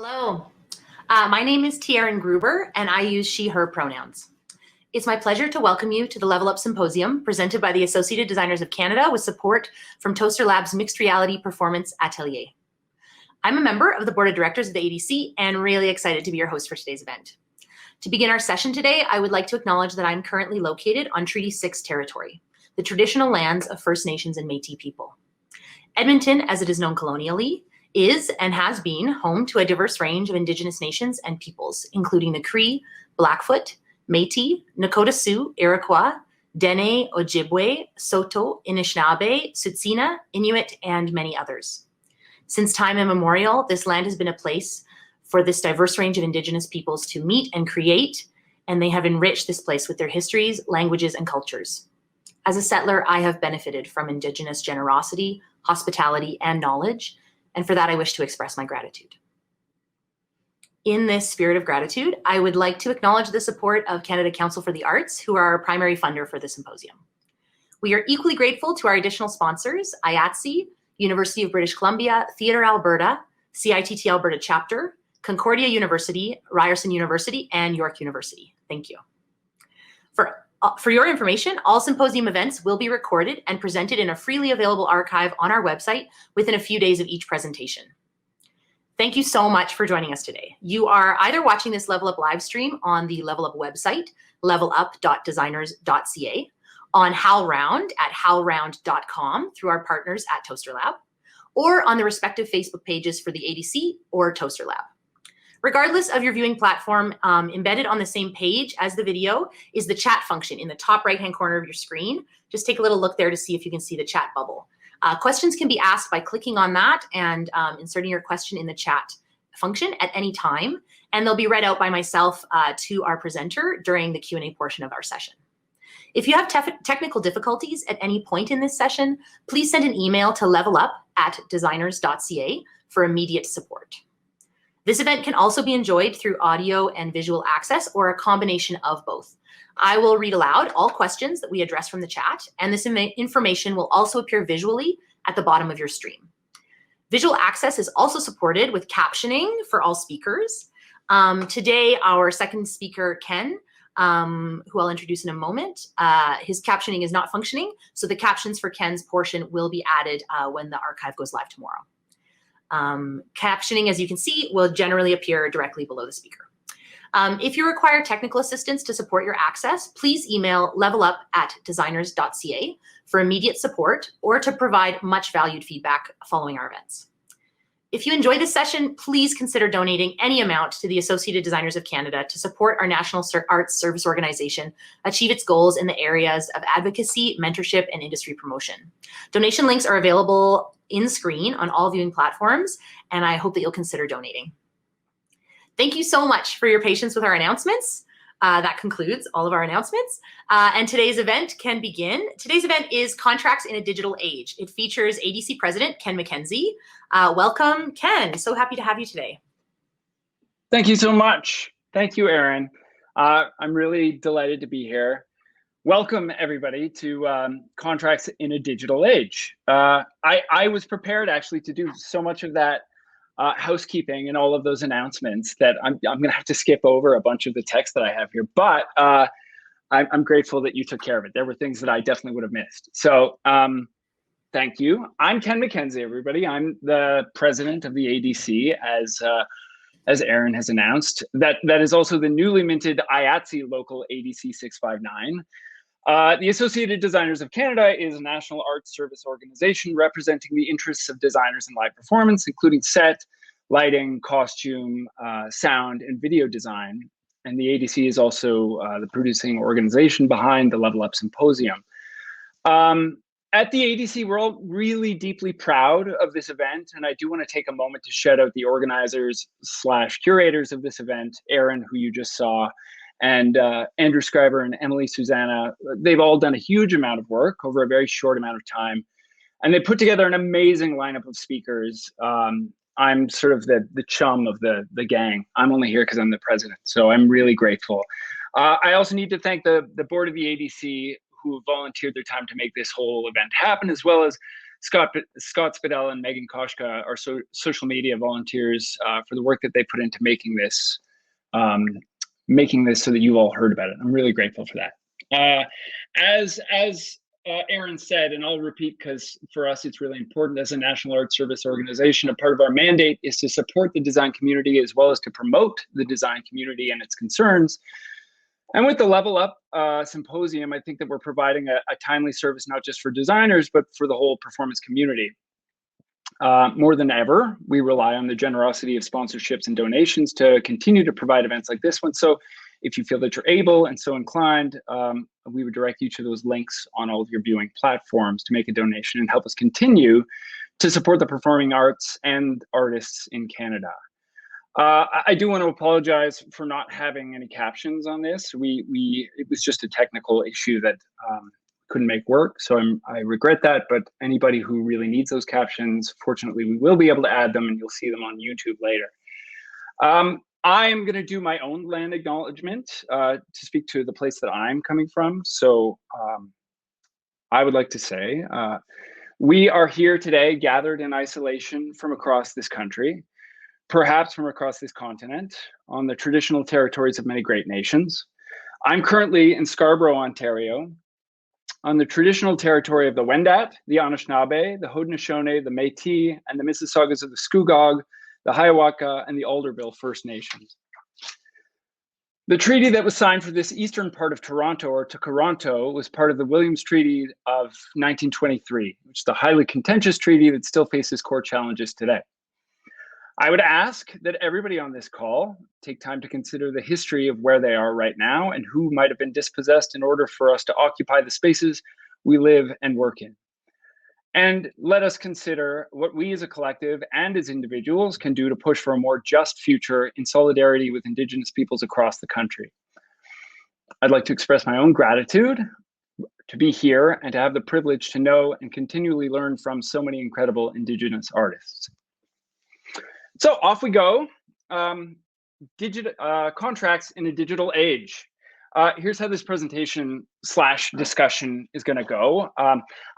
Hello, my name is Tiaren Gruber and I use she, her pronouns. It's my pleasure to welcome you to the Level Up Symposium presented by the Associated Designers of Canada with support from Toaster Lab's Mixed Reality Performance Atelier. I'm a member of the Board of Directors of the ADC and really excited to be your host for today's event. To begin our session today, I would like to acknowledge that I'm currently located on Treaty 6 territory, the traditional lands of First Nations and Métis people. Edmonton, as it is known colonially, is and has been home to a diverse range of Indigenous nations and peoples, including the Cree, Blackfoot, Métis, Nakota Sioux, Iroquois, Dene, Ojibwe, Saulteaux, Anishinaabe, Tsuut'ina, Inuit, and many others. Since time immemorial, this land has been a place for this diverse range of Indigenous peoples to meet and create, and they have enriched this place with their histories, languages, and cultures. As a settler, I have benefited from Indigenous generosity, hospitality, and knowledge, and for that I wish to express my gratitude. In this spirit of gratitude, I would like to acknowledge the support of Canada Council for the Arts, who are our primary funder for the symposium. We are equally grateful to our additional sponsors, IATSE, University of British Columbia, Theatre Alberta, CITT Alberta Chapter, Concordia University, Ryerson University, and York University. Thank you. For your information, all symposium events will be recorded and presented in a freely available archive on our website within a few days of each presentation. Thank you so much for joining us today. You are either watching this Level Up live stream on the Level Up website, levelup.designers.ca, on HowlRound at howlround.com through our partners at Toaster Lab, or on the respective Facebook pages for the ADC or Toaster Lab. Regardless of your viewing platform, embedded on the same page as the video is the chat function in the top right-hand corner of your screen. Just take a little look there to see if you can see the chat bubble. Questions can be asked by clicking on that and inserting your question in the chat function at any time, and they'll be read out by myself to our presenter during the Q&A portion of our session. If you have technical difficulties at any point in this session, please send an email to levelup@designers.ca for immediate support. This event can also be enjoyed through audio and visual access or a combination of both. I will read aloud all questions that we address from the chat, and this information will also appear visually at the bottom of your stream. Visual access is also supported with captioning for all speakers. Today, our second speaker, Ken, who I'll introduce in a moment, his captioning is not functioning, so the captions for Ken's portion will be added when the archive goes live tomorrow. Captioning, as you can see, will generally appear directly below the speaker. If you require technical assistance to support your access, please email levelup@designers.ca for immediate support or to provide much valued feedback following our events. If you enjoy this session, please consider donating any amount to the Associated Designers of Canada to support our National Arts Service Organization achieve its goals in the areas of advocacy, mentorship, and industry promotion. Donation links are available in screen on all viewing platforms, and I hope that you'll consider donating. Thank you so much for your patience with our announcements. That concludes all of our announcements. And today's event can begin. Today's event is Contracts in a Digital Age. It features ADC President Ken Mackenzie. Welcome, Ken. So happy to have you today. Thank you so much. Thank you, Erin. I'm really delighted to be here. Welcome, everybody, to Contracts in a Digital Age. I was prepared, actually, to do so much of that housekeeping and all of those announcements that I'm going to have to skip over a bunch of the text that I have here. But I'm grateful that you took care of it. There were things that I definitely would have missed. So thank you. I'm Ken Mackenzie, everybody. I'm the president of the ADC, as Erin has announced. That is also the newly minted IATSE local ADC 659. The Associated Designers of Canada is a national arts service organization representing the interests of designers in live performance, including set, lighting, costume, sound, and video design. And the ADC is also the producing organization behind the Level Up Symposium. At the ADC, we're all really deeply proud of this event, and I do want to take a moment to shout out the organizers / curators of this event, Erin, who you just saw, and Andrew Scriber and Emily Susanna. They've all done a huge amount of work over a very short amount of time, and they put together an amazing lineup of speakers. I'm sort of the chum of the gang. I'm only here because I'm the president, so I'm really grateful. I also need to thank the board of the ADC, who volunteered their time to make this whole event happen, as well as Scott Spidell and Megan Koshka are social media volunteers for the work that they put into making this so that you all heard about it. I'm really grateful for that. As Aaron said, and I'll repeat because for us it's really important as a National Arts Service organization, a part of our mandate is to support the design community as well as to promote the design community and its concerns. And with the Level Up Symposium, I think that we're providing a timely service, not just for designers, but for the whole performance community. More than ever, we rely on the generosity of sponsorships and donations to continue to provide events like this one. So if you feel that you're able and so inclined, we would direct you to those links on all of your viewing platforms to make a donation and help us continue to support the performing arts and artists in Canada. I do want to apologize for not having any captions on this. It was just a technical issue that couldn't make work, so I regret that. But anybody who really needs those captions, fortunately, we will be able to add them, and you'll see them on YouTube later. I am going to do my own land acknowledgement to speak to the place that I'm coming from. So I would like to say we are here today, gathered in isolation from across this country, perhaps from across this continent, on the traditional territories of many great nations. I'm currently in Scarborough, Ontario, on the traditional territory of the Wendat, the Anishinaabe, the Haudenosaunee, the Métis, and the Mississaugas of the Scugog, the Hiawatha, and the Alderville First Nations. The treaty that was signed for this eastern part of Toronto, or Toronto, was part of the Williams Treaty of 1923, which is a highly contentious treaty that still faces court challenges today. I would ask that everybody on this call take time to consider the history of where they are right now and who might have been dispossessed in order for us to occupy the spaces we live and work in. And let us consider what we as a collective and as individuals can do to push for a more just future in solidarity with Indigenous peoples across the country. I'd like to express my own gratitude to be here and to have the privilege to know and continually learn from so many incredible Indigenous artists. So off we go. Contracts in a digital age. Here's how this presentation / discussion is going to go.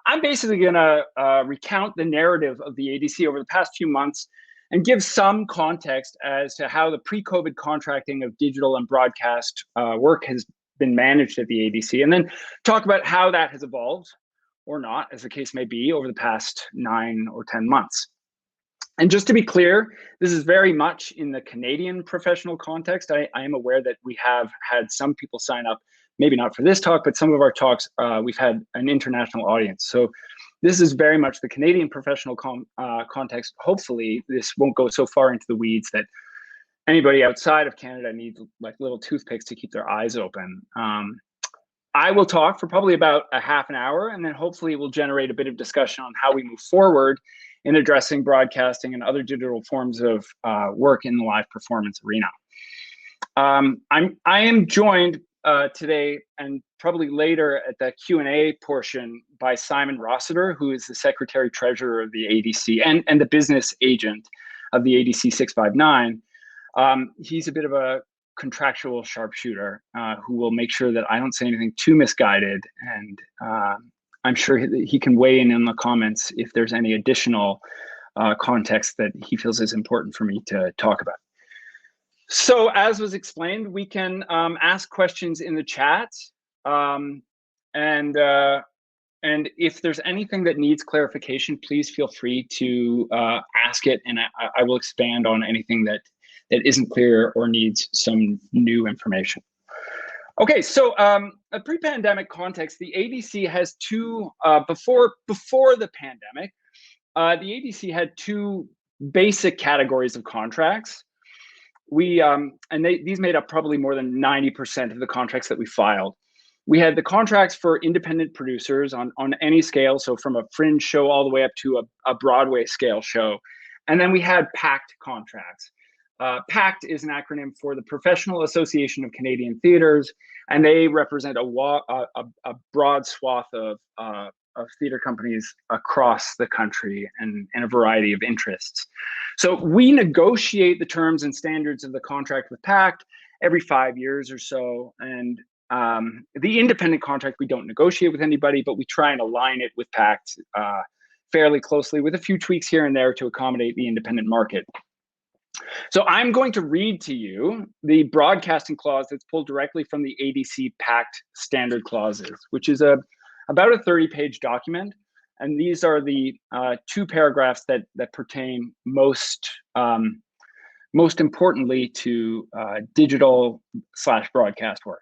I'm basically going to recount the narrative of the ADC over the past few months and give some context as to how the pre-COVID contracting of digital and broadcast work has been managed at the ADC, and then talk about how that has evolved, or not, as the case may be, over the past 9 or 10 months. And just to be clear, this is very much in the Canadian professional context. I am aware that we have had some people sign up, maybe not for this talk, but some of our talks, we've had an international audience. So this is very much the Canadian professional context. Hopefully this won't go so far into the weeds that anybody outside of Canada needs like little toothpicks to keep their eyes open. I will talk for probably about a half an hour, and then hopefully we'll generate a bit of discussion on how we move forward in addressing broadcasting and other digital forms of work in the live performance arena. I am joined today and probably later at the Q&A portion by Simon Rossiter, who is the Secretary Treasurer of the ADC and the business agent of the ADC 659. He's a bit of a contractual sharpshooter who will make sure that I don't say anything too misguided, and I'm sure he can weigh in the comments if there's any additional context that he feels is important for me to talk about. So as was explained, we can ask questions in the chat, and if there's anything that needs clarification, please feel free to ask it, and I will expand on anything that isn't clear or needs some new information. Okay, so a pre-pandemic context, the ADC has two, before the pandemic, the ADC had two basic categories of contracts. These made up probably more than 90% of the contracts that we filed. We had the contracts for independent producers on any scale, so from a fringe show all the way up to a Broadway scale show. And then we had PACT contracts. PACT is an acronym for the Professional Association of Canadian Theatres, and they represent a broad swath of theatre companies across the country and a variety of interests. So we negotiate the terms and standards of the contract with PACT every 5 years or so, and the independent contract we don't negotiate with anybody, but we try and align it with PACT fairly closely with a few tweaks here and there to accommodate the independent market. So I'm going to read to you the broadcasting clause that's pulled directly from the ADC Pact standard clauses, which is about a 30-page document. And these are the two paragraphs that pertain most importantly to digital/broadcast work.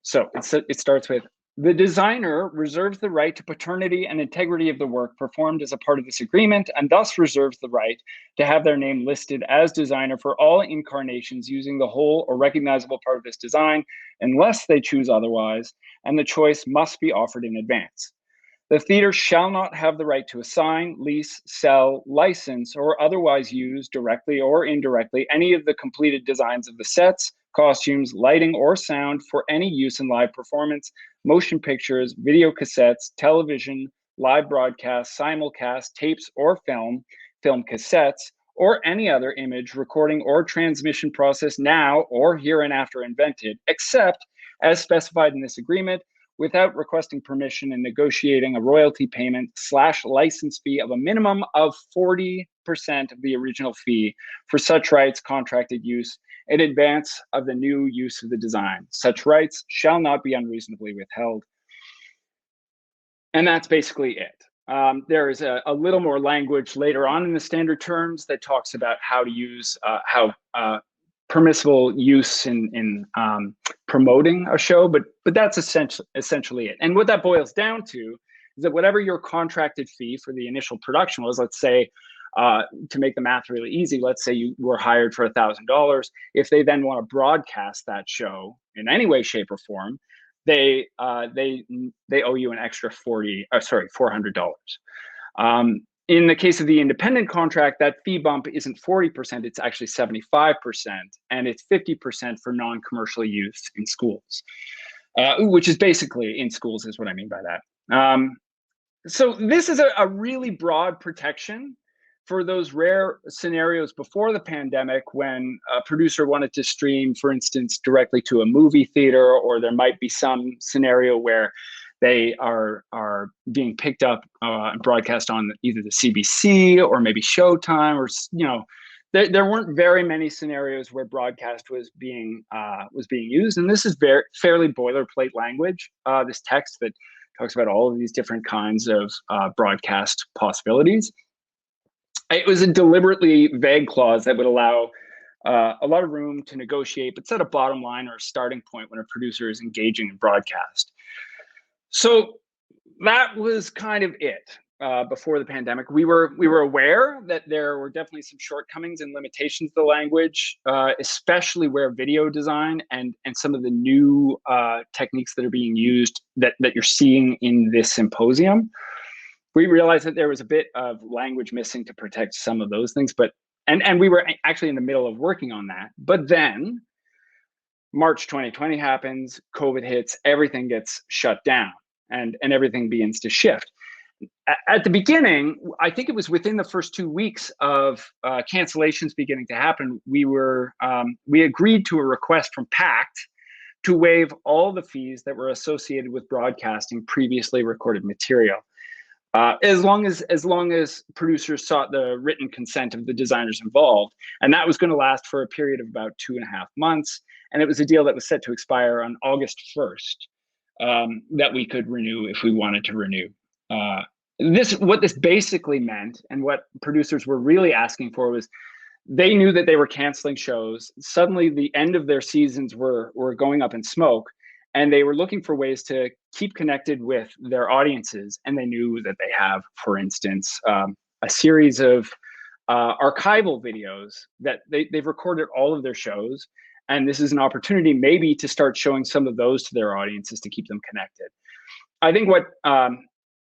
So it starts with, the designer reserves the right to paternity and integrity of the work performed as a part of this agreement, and thus reserves the right to have their name listed as designer for all incarnations using the whole or recognizable part of this design, unless they choose otherwise, and the choice must be offered in advance. The theater shall not have the right to assign, lease, sell, license, or otherwise use directly or indirectly any of the completed designs of the sets, costumes, lighting, or sound for any use in live performance, motion pictures, video cassettes, television, live broadcasts, simulcast, tapes or film cassettes, or any other image, recording, or transmission process now or hereinafter invented, except as specified in this agreement, without requesting permission and negotiating a royalty payment / license fee of a minimum of 40% of the original fee for such rights contracted use in advance of the new use of the design. Such rights shall not be unreasonably withheld. And that's basically it. There is a little more language later on in the standard terms that talks about how to use, permissible use in promoting a show, but that's essentially it. And what that boils down to is that whatever your contracted fee for the initial production was, let's say, to make the math really easy, let's say you were hired for $1,000. If they then want to broadcast that show in any way, shape, or form, they owe you an extra $400. In the case of the independent contract, that fee bump isn't 40%, it's actually 75%, and it's 50% for non-commercial use in schools, which is basically in schools is what I mean by that. So this is a really broad protection for those rare scenarios before the pandemic when a producer wanted to stream, for instance, directly to a movie theater, or there might be some scenario where they are being picked up and broadcast on either the CBC or maybe Showtime, or there weren't very many scenarios where broadcast was being used, and this is fairly boilerplate language. This text that talks about all of these different kinds of broadcast possibilities. It was a deliberately vague clause that would allow a lot of room to negotiate, but set a bottom line or a starting point when a producer is engaging in broadcast. So that was kind of it before the pandemic. We were aware that there were definitely some shortcomings and limitations to the language, especially where video design and some of the new techniques that are being used that you're seeing in this symposium. We realized that there was a bit of language missing to protect some of those things, and we were actually in the middle of working on that. But then March 2020 happens, COVID hits, everything gets shut down, and everything begins to shift. At the beginning, I think it was within the first 2 weeks of cancellations beginning to happen, we agreed to a request from Pact to waive all the fees that were associated with broadcasting previously recorded material. As long as producers sought the written consent of the designers involved. And that was going to last for a period of about 2.5 months. And it was a deal that was set to expire on August 1st that we could renew if we wanted to renew. What this basically meant, and what producers were really asking for, was they knew that they were canceling shows. Suddenly the end of their seasons were going up in smoke. And they were looking for ways to keep connected with their audiences. And they knew that they have, for instance, a series of archival videos that they've recorded all of their shows. And this is an opportunity maybe to start showing some of those to their audiences to keep them connected. I think what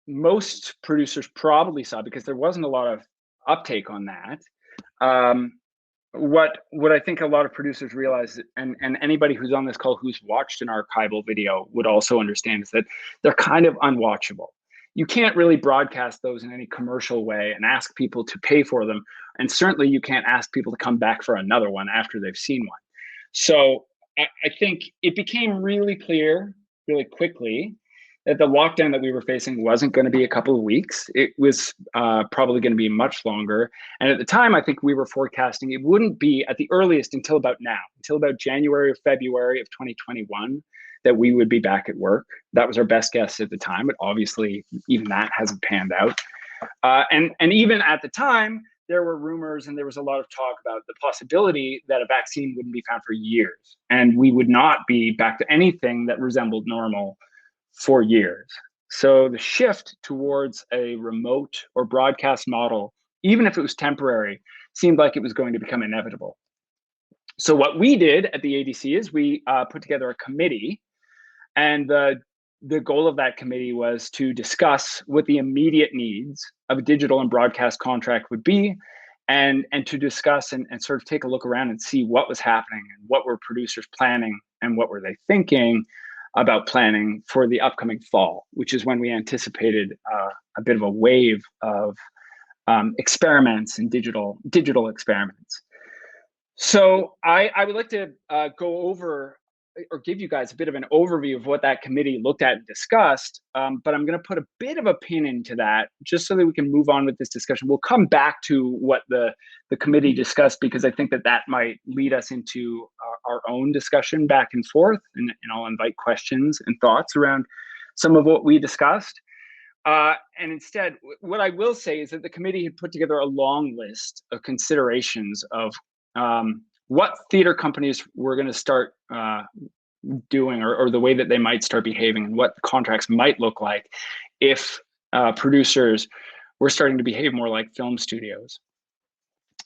most producers probably saw, because there wasn't a lot of uptake on that, what I think a lot of producers realize, and anybody who's on this call who's watched an archival video would also understand, is that they're kind of unwatchable. You can't really broadcast those in any commercial way and ask people to pay for them. And certainly you can't ask people to come back for another one after they've seen one. So I think it became really clear really quickly that the lockdown that we were facing wasn't going to be a couple of weeks. It was probably going to be much longer. And at the time, I think we were forecasting it wouldn't be at the earliest until about now, until about January or February of 2021, that we would be back at work. That was our best guess at the time, but obviously even that hasn't panned out. And even at the time, there were rumors and there was a lot of talk about the possibility that a vaccine wouldn't be found for years, and we would not be back to anything that resembled normal for years. So the shift towards a remote or broadcast model, even if it was temporary, seemed like it was going to become inevitable. So what we did at the ADC is we put together a committee, and the goal of that committee was to discuss what the immediate needs of a digital and broadcast contract would be, and to discuss and sort of take a look around and see what was happening and what were producers planning and what were they thinking about planning for the upcoming fall, which is when we anticipated a bit of a wave of experiments and digital experiments. So I would like to go over or give you guys a bit of an overview of what that committee looked at and discussed, but I'm going to put a bit of a pin into that just so that we can move on with this discussion. We'll come back to what the committee discussed, because I think that might lead us into our own discussion back and forth, and I'll invite questions and thoughts around some of what we discussed. And instead, what I will say is that the committee had put together a long list of considerations of what theater companies were going to start doing, or the way that they might start behaving, and what contracts might look like if producers were starting to behave more like film studios.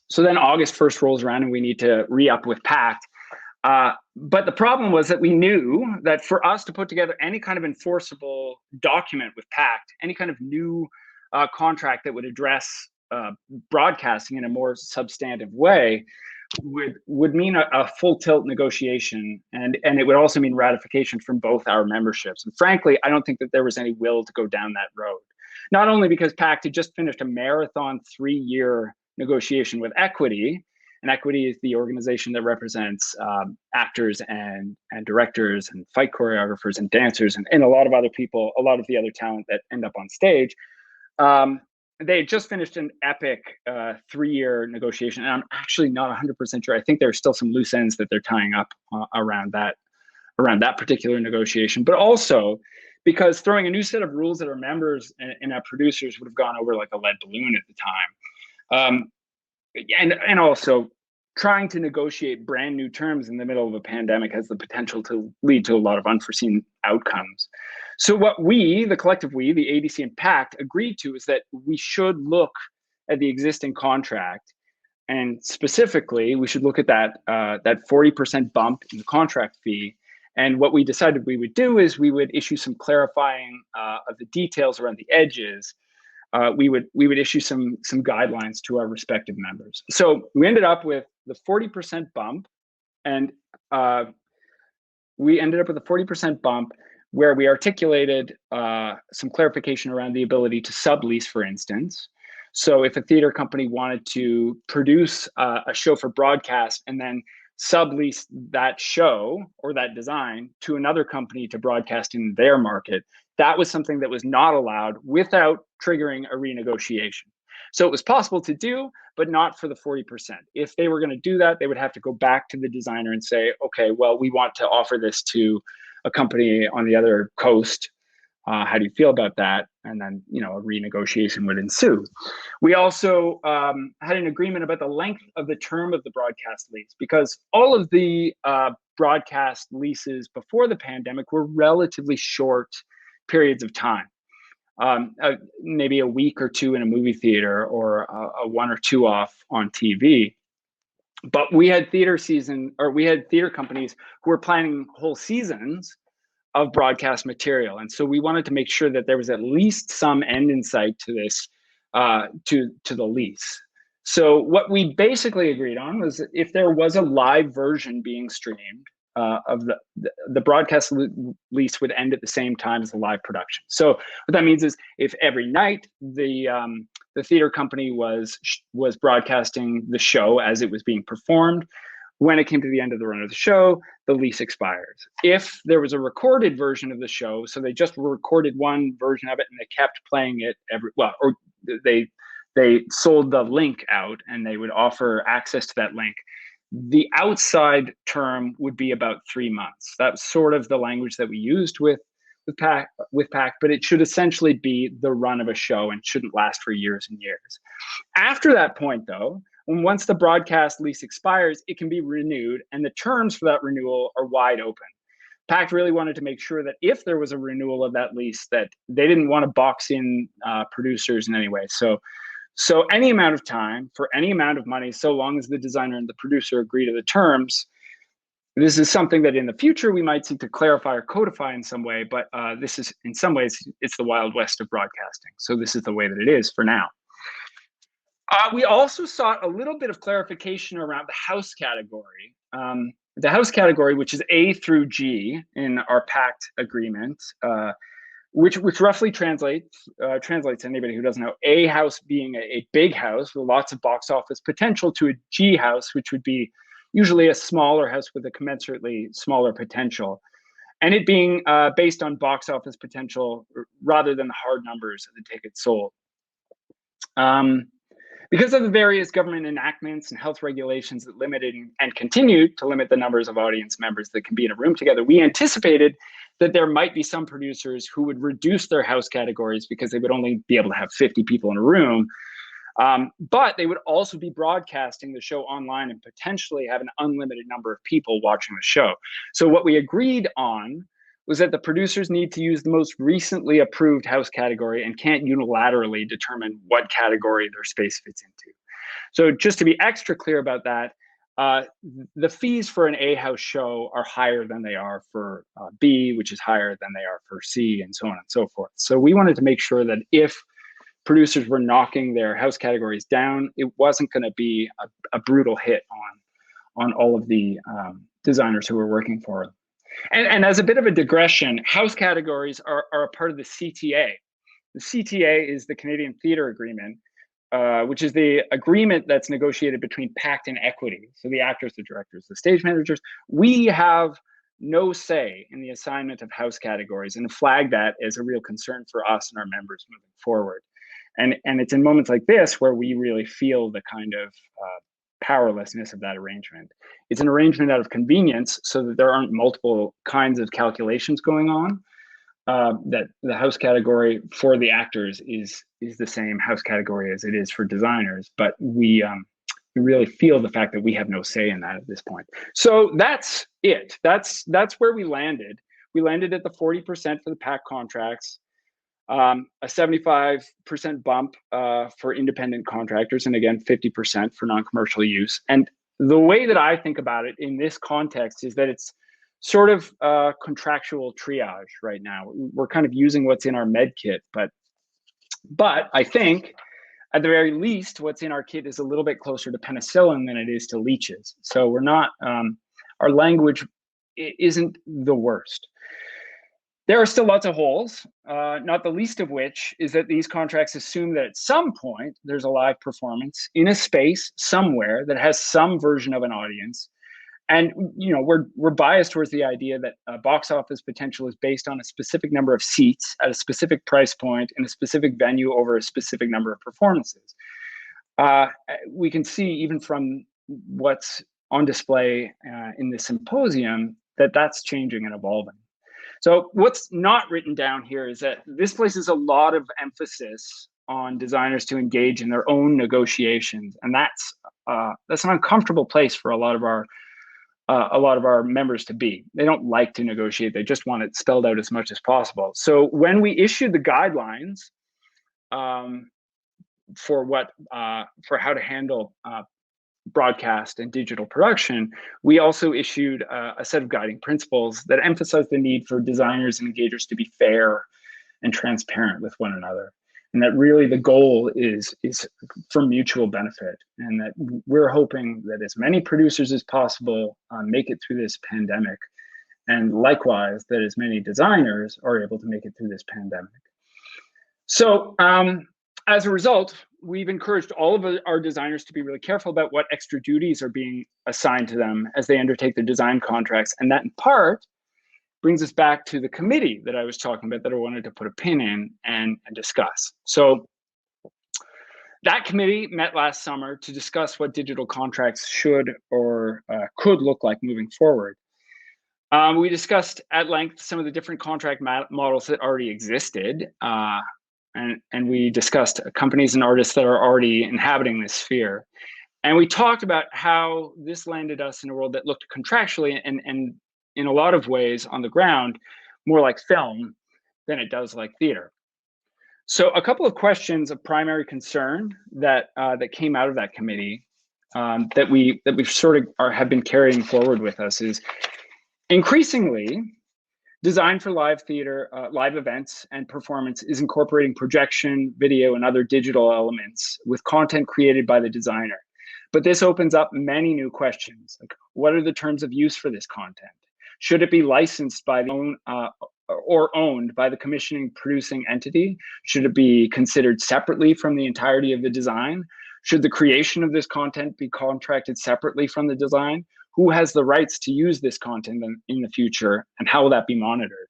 So then August 1st rolls around and we need to re-up with PACT. But the problem was that we knew that for us to put together any kind of enforceable document with PACT, any kind of new contract that would address broadcasting in a more substantive way, would mean a full tilt negotiation, and it would also mean ratification from both our memberships. And frankly, I don't think that there was any will to go down that road. Not only because PACT had just finished a marathon 3-year negotiation with Equity, and Equity is the organization that represents actors and directors and fight choreographers and dancers and a lot of other people, a lot of the other talent that end up on stage. They had just finished an epic 3-year negotiation, and I'm actually not 100% sure. I think there are still some loose ends that they're tying up around that particular negotiation, but also because throwing a new set of rules at our members and our producers would have gone over like a lead balloon at the time. And also trying to negotiate brand new terms in the middle of a pandemic has the potential to lead to a lot of unforeseen outcomes. So what we, the collective we, the ADC and PACT, agreed to is that we should look at the existing contract, and specifically we should look at that 40% bump in the contract fee. And what we decided we would do is we would issue some clarifying of the details around the edges. We would issue some guidelines to our respective members. So we ended up with the 40% bump, and we ended up with a 40% bump where we articulated some clarification around the ability to sublease, for instance. So if a theater company wanted to produce a show for broadcast and then sublease that show or that design to another company to broadcast in their market, that was something that was not allowed without triggering a renegotiation. So it was possible to do, but not for the 40%. If they were going to do that, they would have to go back to the designer and say, okay, well, we want to offer this to a company on the other coast. How do you feel about that? And then, a renegotiation would ensue. We also had an agreement about the length of the term of the broadcast lease, because all of the broadcast leases before the pandemic were relatively short periods of time. Maybe a week or two in a movie theater, or a 1 or 2 off on TV. But we had theater companies who were planning whole seasons of broadcast material, and so we wanted to make sure that there was at least some end in sight to this, to the lease. So what we basically agreed on was that if there was a live version being streamed, of the broadcast lease would end at the same time as the live production. So what that means is if every night the theater company was broadcasting the show as it was being performed, when it came to the end of the run of the show, the lease expires. If there was a recorded version of the show, so they just recorded one version of it and they kept playing it or they sold the link out and they would offer access to that link, the outside term would be about 3 months. That's sort of the language that we used with PAC, but it should essentially be the run of a show and shouldn't last for years and years. After that point, though, once the broadcast lease expires, it can be renewed, and the terms for that renewal are wide open. PAC really wanted to make sure that if there was a renewal of that lease, that they didn't want to box in producers in any way. So any amount of time for any amount of money, so long as the designer and the producer agree to the terms. This is something that in the future we might seek to clarify or codify in some way, but this is, in some ways, it's the Wild West of broadcasting. So this is the way that it is for now. We also sought a little bit of clarification around the house category. The house category, which is A through G in our pact agreement, which roughly translates to anybody who doesn't know, A house being a big house with lots of box office potential, to a G house, which would be usually a smaller house with a commensurately smaller potential, and it being based on box office potential rather than the hard numbers of the tickets sold. Because of the various government enactments and health regulations that limited and continued to limit the numbers of audience members that can be in a room together, we anticipated that there might be some producers who would reduce their house categories because they would only be able to have 50 people in a room. But they would also be broadcasting the show online and potentially have an unlimited number of people watching the show. So what we agreed on was that the producers need to use the most recently approved house category and can't unilaterally determine what category their space fits into. So just to be extra clear about that, the fees for an A house show are higher than they are for B, which is higher than they are for C, and so on and so forth. So we wanted to make sure that if producers were knocking their house categories down, it wasn't going to be a brutal hit on all of the designers who were working for them. And as a bit of a digression, house categories are a part of the CTA. The CTA is the Canadian Theatre Agreement, which is the agreement that's negotiated between PACT and Equity. So the actors, the directors, the stage managers. We have no say in the assignment of house categories, and flag that as a real concern for us and our members moving forward. And it's in moments like this where we really feel the kind of powerlessness of that arrangement. It's an arrangement out of convenience so that there aren't multiple kinds of calculations going on, that the house category for the actors is the same house category as it is for designers, but we really feel the fact that we have no say in that at this point. So that's it. That's where we landed. We landed at the 40% for the PAC contracts, a 75% bump for independent contractors, and again, 50% for non-commercial use. And the way that I think about it in this context is that it's sort of contractual triage right now. We're kind of using what's in our med kit, but I think at the very least, what's in our kit is a little bit closer to penicillin than it is to leeches. So we're not, our language isn't the worst. There are still lots of holes, not the least of which is that these contracts assume that at some point there's a live performance in a space somewhere that has some version of an audience. And we're biased towards the idea that box office potential is based on a specific number of seats at a specific price point in a specific venue over a specific number of performances. We can see even from what's on display in the symposium that that's changing and evolving. So what's not written down here is that this places a lot of emphasis on designers to engage in their own negotiations, and that's an uncomfortable place for a lot of our members to be. They don't like to negotiate; they just want it spelled out as much as possible. So when we issued the guidelines for how to handle broadcast and digital production, we also issued a set of guiding principles that emphasize the need for designers and engagers to be fair and transparent with one another, and that really the goal is for mutual benefit, and that we're hoping that as many producers as possible make it through this pandemic, and likewise that as many designers are able to make it through this pandemic. So As a result, we've encouraged all of our designers to be really careful about what extra duties are being assigned to them as they undertake their design contracts. And that in part brings us back to the committee that I was talking about that I wanted to put a pin in and discuss. So that committee met last summer to discuss what digital contracts should or could look like moving forward. We discussed at length some of the different contract models that already existed, and we discussed companies and artists that are already inhabiting this sphere. And we talked about how this landed us in a world that looked contractually and in a lot of ways on the ground more like film than it does like theater. So a couple of questions of primary concern that came out of that committee that we sort of have been carrying forward with us is increasingly design for live theater, live events and performance is incorporating projection, video, and other digital elements with content created by the designer. But this opens up many new questions, like what are the terms of use for this content? Should it be licensed by the or owned by the commissioning producing entity? Should it be considered separately from the entirety of the design? Should the creation of this content be contracted separately from the design? Who has the rights to use this content in the future, and how will that be monitored?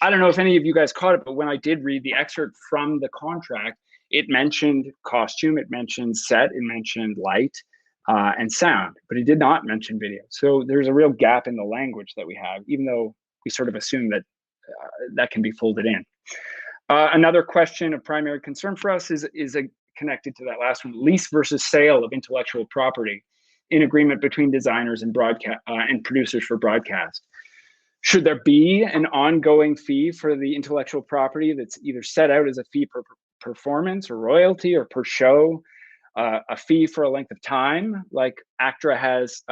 I don't know if any of you guys caught it, but when I did read the excerpt from the contract, it mentioned costume, it mentioned set, it mentioned light and sound, but it did not mention video. So there's a real gap in the language that we have, even though we sort of assume that that can be folded in. Another question of primary concern for us is connected to that last one: lease versus sale of intellectual property in agreement between designers and broadcast and producers for broadcast. Should there be an ongoing fee for the intellectual property that's either set out as a fee per performance or royalty, or per show, a fee for a length of time, like ACTRA has?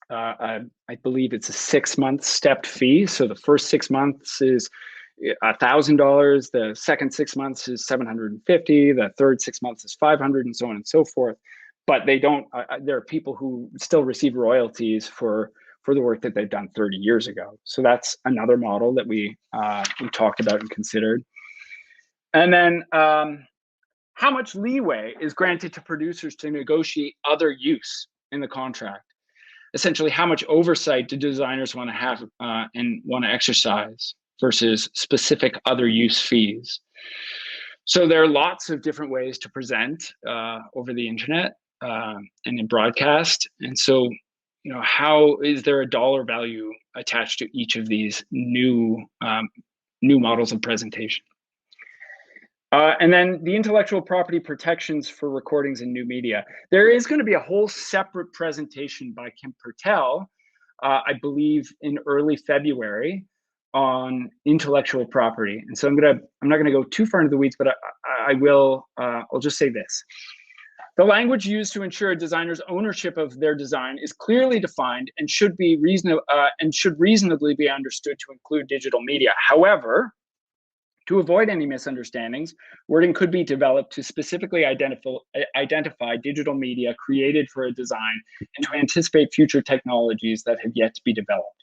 I believe it's a 6-month stepped fee. So the first 6 months is $1,000. The second 6 months is $750. The third 6 months is $500, and so on and so forth. But they don't. There are people who still receive royalties for the work that they've done 30 years ago. So that's another model that we talked about and considered. And then how much leeway is granted to producers to negotiate other use in the contract? Essentially, how much oversight do designers want to have and want to exercise versus specific other use fees? So there are lots of different ways to present over the internet and in broadcast. And so, how is there a dollar value attached to each of these new models of presentation? And then the intellectual property protections for recordings and new media. There is going to be a whole separate presentation by Kim Pertel, I believe in early February, on intellectual property. And so I'm not going to go too far into the weeds, but I'll just say this. The language used to ensure a designer's ownership of their design is clearly defined and should reasonably be understood to include digital media. However, to avoid any misunderstandings, wording could be developed to specifically identify digital media created for a design and to anticipate future technologies that have yet to be developed.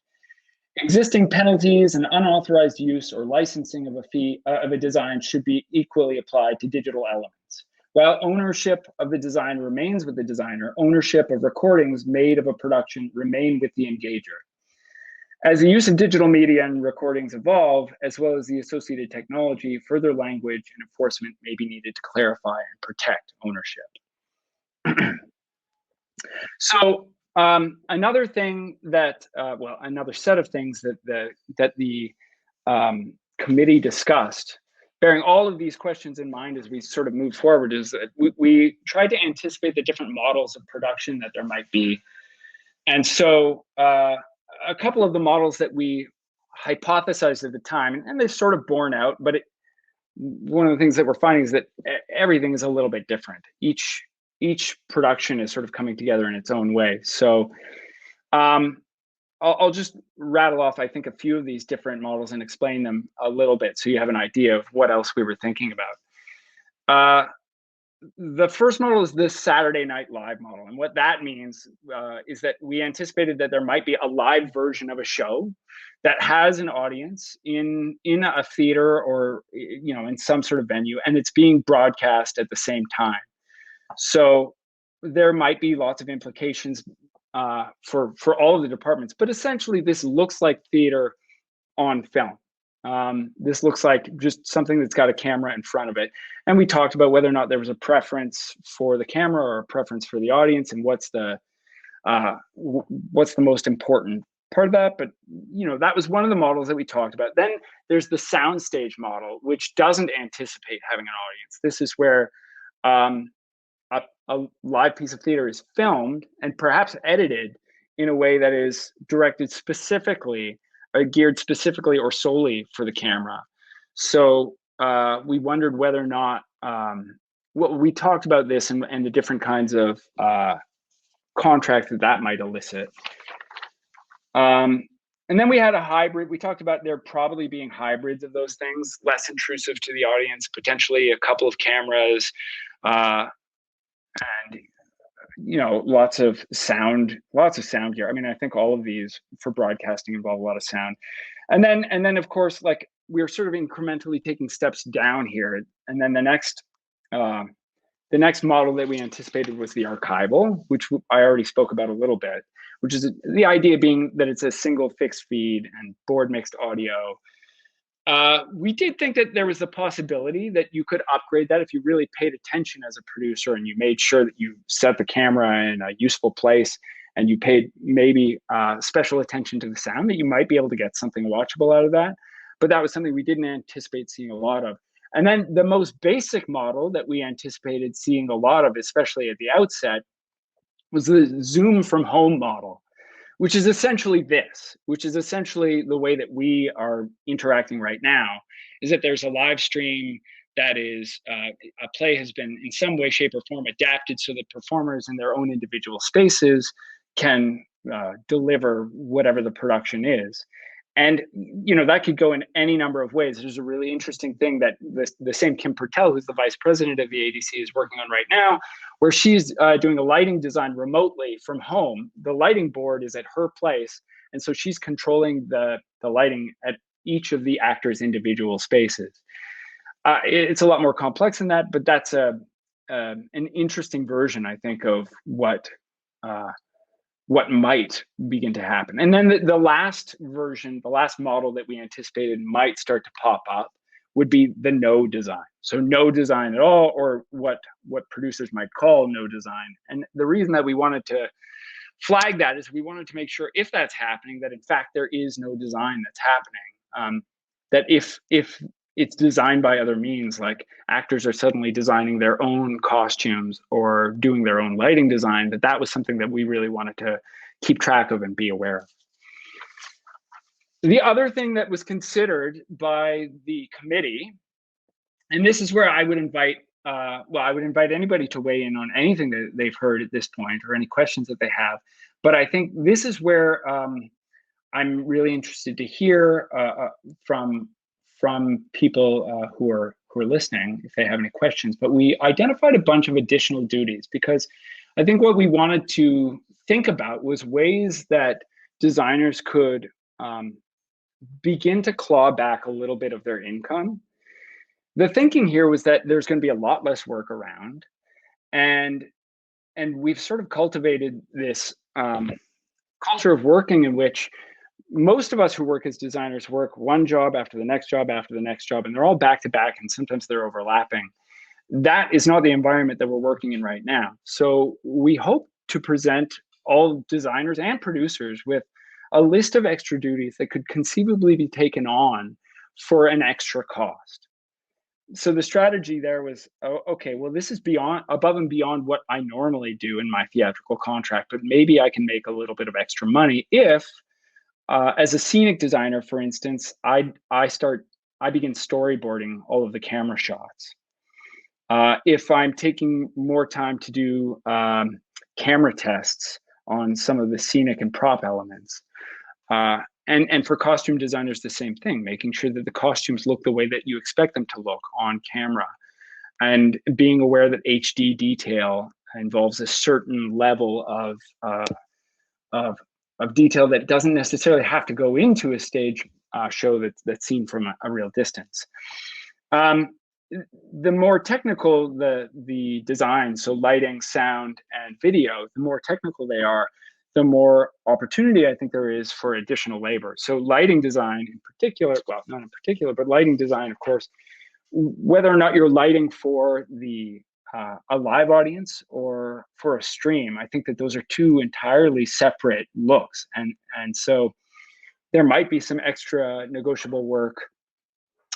Existing penalties and unauthorized use or licensing of a design should be equally applied to digital elements. While ownership of the design remains with the designer, ownership of recordings made of a production remain with the engager. As the use of digital media and recordings evolve, as well as the associated technology, further language and enforcement may be needed to clarify and protect ownership. So another thing that, another set of things that the committee discussed, bearing all of these questions in mind as we sort of move forward, is that we tried to anticipate the different models of production that there might be. And so a couple of the models that we hypothesized at the time, and they've sort of borne out, but one of the things that we're finding is that everything is a little bit different. Each production is sort of coming together in its own way. So I'll just rattle off, I think, a few of these different models and explain them a little bit so you have an idea of what else we were thinking about. the first model is this Saturday Night Live model. And what that means is that we anticipated that there might be a live version of a show that has an audience in a theater or, you know, in some sort of venue, and it's being broadcast at the same time. So there might be lots of implications for all of the departments, but essentially this looks like theater on film. This looks like just something that's got a camera in front of it. And we talked about whether or not there was a preference for the camera or a preference for the audience, and what's the most important part of that. But, you know, that was one of the models that we talked about. Then there's the soundstage model, which doesn't anticipate having an audience. This is where a live piece of theater is filmed and perhaps edited in a way that is directed specifically, geared specifically or solely for the camera. So we wondered whether or not, we talked about this and the different kinds of contracts that might elicit. And then we had a hybrid. We talked about there probably being hybrids of those things, less intrusive to the audience, potentially a couple of cameras, and, you know, lots of sound gear. I mean, I think all of these for broadcasting involve a lot of sound. And then of course, like, we're sort of incrementally taking steps down here. And then the next model that we anticipated was the archival, which I already spoke about a little bit, which is the idea being that it's a single fixed feed and board mixed audio. We did think that there was a possibility that you could upgrade that if you really paid attention as a producer and you made sure that you set the camera in a useful place and you paid maybe special attention to the sound, that you might be able to get something watchable out of that. But that was something we didn't anticipate seeing a lot of. And then the most basic model that we anticipated seeing a lot of, especially at the outset, was the Zoom from home model, which is essentially the way that we are interacting right now, is that there's a live stream that is, a play has been in some way, shape, or form adapted so that performers in their own individual spaces can deliver whatever the production is. And, you know, that could go in any number of ways. There's a really interesting thing that the same Kim Purtell, who's the vice president of the ADC, is working on right now, where she's doing a lighting design remotely from home. The lighting board is at her place, and so she's controlling the lighting at each of the actors' individual spaces. It's a lot more complex than that, but that's an interesting version, I think, of what might begin to happen. And then the last version, the last model that we anticipated might start to pop up would be the no design. So no design at all, or what producers might call no design. And the reason that we wanted to flag that is we wanted to make sure, if that's happening, that in fact there is no design that's happening. That if it's designed by other means, like actors are suddenly designing their own costumes or doing their own lighting design, that was something that we really wanted to keep track of and be aware of. The other thing that was considered by the committee, and this is where I would invite anybody to weigh in on anything that they've heard at this point or any questions that they have. But I think this is where I'm really interested to hear from people who are listening, if they have any questions. But we identified a bunch of additional duties, because I think what we wanted to think about was ways that designers could begin to claw back a little bit of their income. The thinking here was that there's going to be a lot less work around, and we've sort of cultivated this culture of working in which most of us who work as designers work one job after the next job after the next job, and they're all back to back, and sometimes they're overlapping. That is not the environment that we're working in right now. So we hope to present all designers and producers with a list of extra duties that could conceivably be taken on for an extra cost. So the strategy there was, okay, well, this is above and beyond what I normally do in my theatrical contract, but maybe I can make a little bit of extra money if, as a scenic designer, for instance, I begin storyboarding all of the camera shots. If I'm taking more time to do camera tests on some of the scenic and prop elements. And for costume designers, the same thing, making sure that the costumes look the way that you expect them to look on camera. and being aware that HD detail involves a certain level of detail that doesn't necessarily have to go into a stage show that's seen from a real distance. The more technical the design, so lighting, sound, and video, the more technical they are, the more opportunity I think there is for additional labor. So lighting design in particular, well, not in particular, but lighting design, of course, whether or not you're lighting for a live audience or for a stream, I think that those are two entirely separate looks. And so there might be some extra negotiable work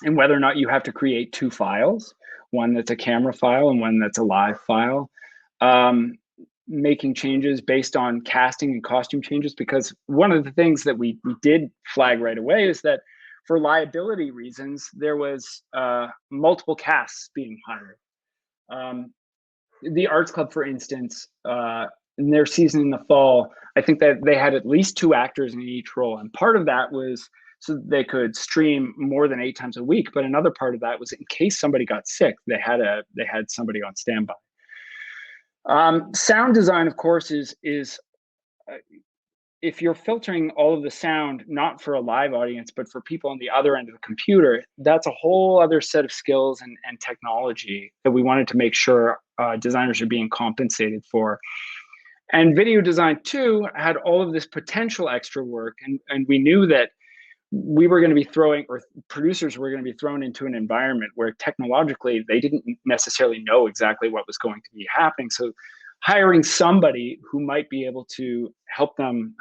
in whether or not you have to create two files, one that's a camera file and one that's a live file. Making changes based on casting and costume changes, because one of the things that we did flag right away is that for liability reasons, there was multiple casts being hired. The Arts Club, for instance, in their season in the fall, I think that they had at least 2 actors in each role. And part of that was so that they could stream more than 8 times a week. But another part of that was in case somebody got sick, they had somebody on standby. Sound design, of course, is if you're filtering all of the sound, not for a live audience, but for people on the other end of the computer, that's a whole other set of skills and technology that we wanted to make sure designers are being compensated for. And video design, too, had all of this potential extra work. And we knew that we were going to be producers were going to be thrown into an environment where technologically they didn't necessarily know exactly what was going to be happening. So hiring somebody who might be able to help them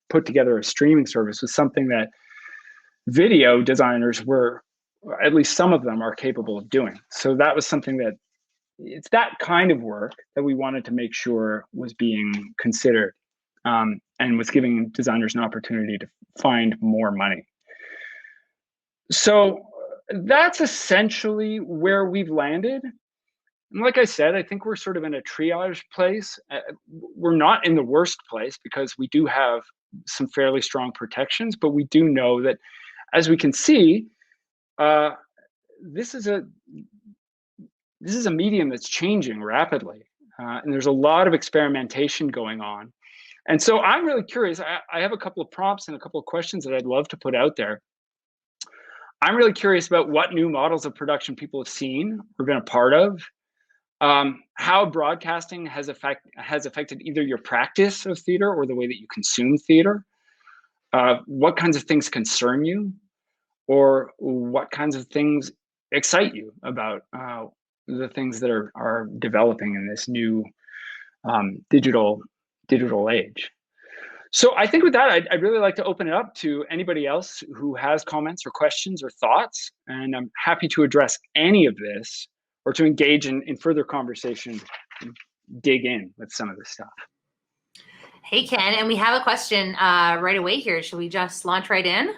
put together a streaming service was something that video designers were, at least some of them, are capable of doing. So that was something that it's that kind of work that we wanted to make sure was being considered and was giving designers an opportunity to find more money. So that's essentially where we've landed. And like I said, I think we're sort of in a triage place. We're not in the worst place because we do have some fairly strong protections, but we do know that, as we can see, this is a medium that's changing rapidly, and there's a lot of experimentation going on. And so I'm really curious. I have a couple of prompts and a couple of questions that I'd love to put out there. I'm really curious about what new models of production people have seen or been a part of, how broadcasting has affected either your practice of theater or the way that you consume theater, what kinds of things concern you, or what kinds of things excite you about the things that are developing in this new digital age. So I think with that, I'd really like to open it up to anybody else who has comments or questions or thoughts, and I'm happy to address any of this or to engage in further conversation and dig in with some of this stuff. Hey, Ken, and we have a question right away here. Should we just launch right in?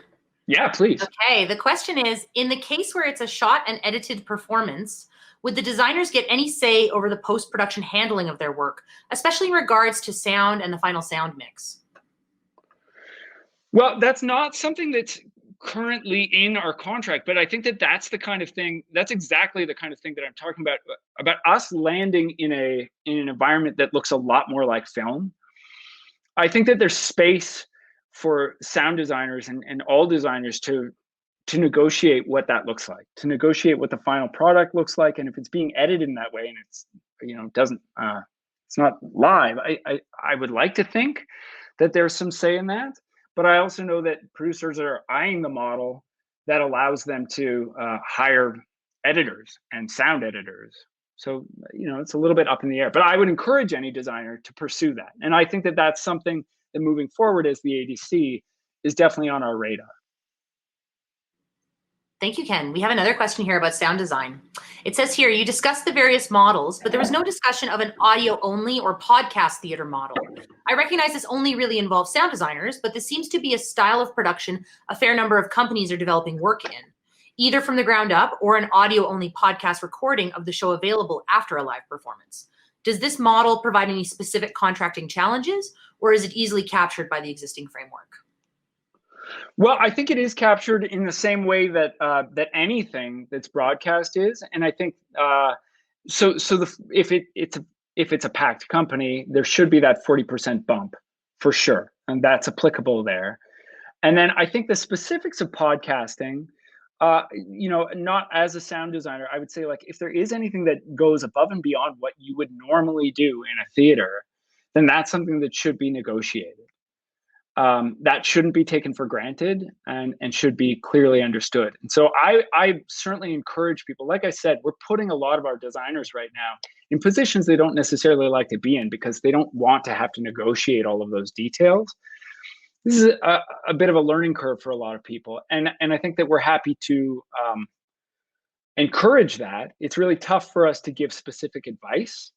Yeah, please. Okay, the question is, in the case where it's a shot and edited performance, would the designers get any say over the post-production handling of their work, especially in regards to sound and the final sound mix? Well, that's not something that's currently in our contract, but I think that that's exactly the kind of thing that I'm talking about us landing in an environment that looks a lot more like film. I think that there's space for sound designers and all designers to negotiate what that looks like, to negotiate what the final product looks like. And if it's being edited in that way and it's, it's not live, I would like to think that there's some say in that. But I also know that producers are eyeing the model that allows them to hire editors and sound editors. So, it's a little bit up in the air, but I would encourage any designer to pursue that. And I think that that's something that moving forward as the ADC is definitely on our radar. Thank you, Ken. We have another question here about sound design. It says here, you discussed the various models, but there was no discussion of an audio-only or podcast theater model. I recognize this only really involves sound designers, but this seems to be a style of production a fair number of companies are developing work in, either from the ground up or an audio-only podcast recording of the show available after a live performance. Does this model provide any specific contracting challenges, or is it easily captured by the existing framework? Well, I think it is captured in the same way that that anything that's broadcast is, and I think If it's a packed company, there should be that 40% bump for sure, and that's applicable there. And then I think the specifics of podcasting, not as a sound designer, I would say, like, if there is anything that goes above and beyond what you would normally do in a theater, then that's something that should be negotiated. That shouldn't be taken for granted and should be clearly understood. And so I certainly encourage people, like I said, we're putting a lot of our designers right now in positions they don't necessarily like to be in because they don't want to have to negotiate all of those details. This is a bit of a learning curve for a lot of people. And I think that we're happy to encourage that. It's really tough for us to give specific advice,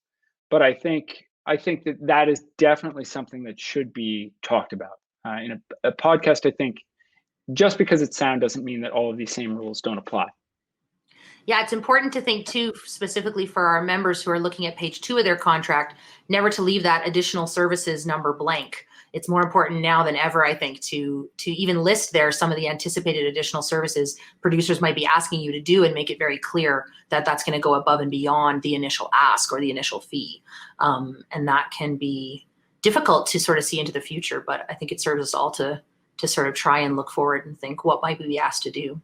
but I think that is definitely something that should be talked about. In a podcast, I think just because it's sound doesn't mean that all of these same rules don't apply. Yeah, it's important to think too, specifically for our members who are looking at page 2 of their contract, never to leave that additional services number blank. It's more important now than ever, I think, to even list there some of the anticipated additional services producers might be asking you to do and make it very clear that that's going to go above and beyond the initial ask or the initial fee. And that can be difficult to sort of see into the future, but I think it serves us all to sort of try and look forward and think, what might we be asked to do?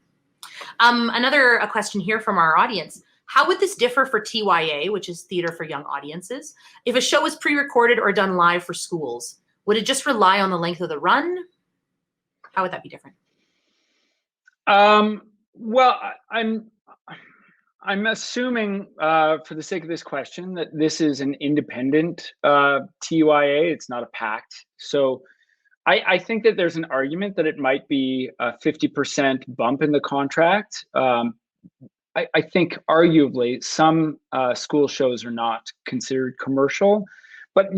A question here from our audience. How would this differ for TYA, which is Theater for Young Audiences, if a show was pre-recorded or done live for schools? Would it just rely on the length of the run? How would that be different? Well, I'm assuming, for the sake of this question, that this is an independent TYA. It's not a pact. So I think that there's an argument that it might be a 50% bump in the contract. I think arguably some school shows are not considered commercial, but